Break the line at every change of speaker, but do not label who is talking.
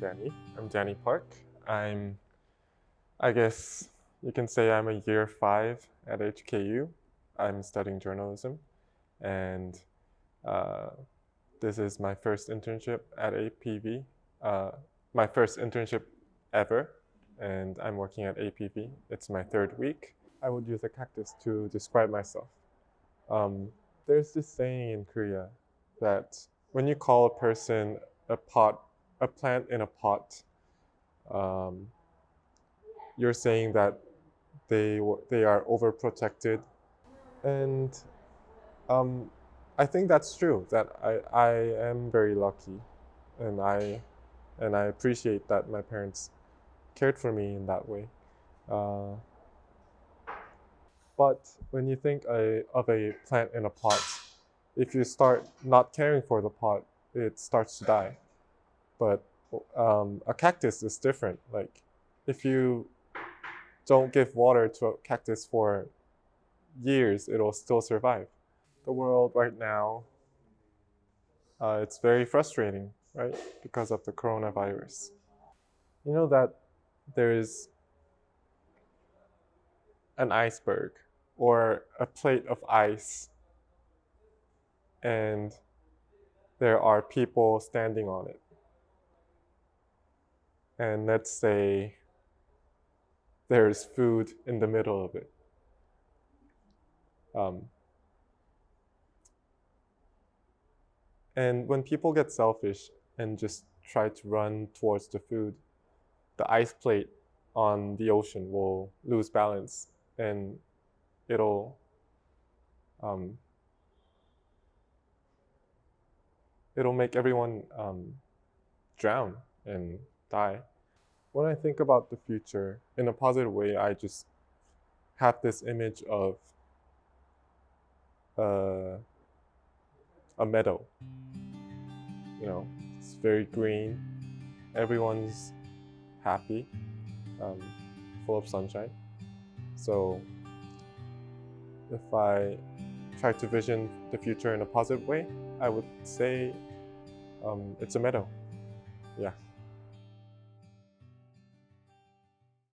Danny. I'm Danny Park. I guess you can say I'm a year 5 at HKU. I'm studying journalism, and uh, this is my first internship at APV. My first internship ever, and I'm working at APV. It's my 3rd week. I would use a cactus to describe myself. There's this saying in Korea that when you call a person a plant in a pot, um, you're saying that they are overprotected, and I think that's true. That I am very lucky, and I appreciate that my parents cared for me in that way. Uh, but when you think of a plant in a pot, if you start not caring for the pot, it starts to die. But a cactus is different. Like, if you don't give water to a cactus for years, it'll still survive. The world right now, it's very frustrating, right? Because of the coronavirus. You know that there is an iceberg or a plate of ice, and there are people standing on it. And let's say there's food in the middle of it. And when people get selfish and just try to run towards the food, the ice plate on the ocean will lose balance, and it'll make everyone drown and die. When I think about the future in a positive way, I just have this image of a meadow. You know, it's very green. Everyone's happy, full of sunshine. So if I try to vision the future in a positive way, I would say it's a meadow. Yeah.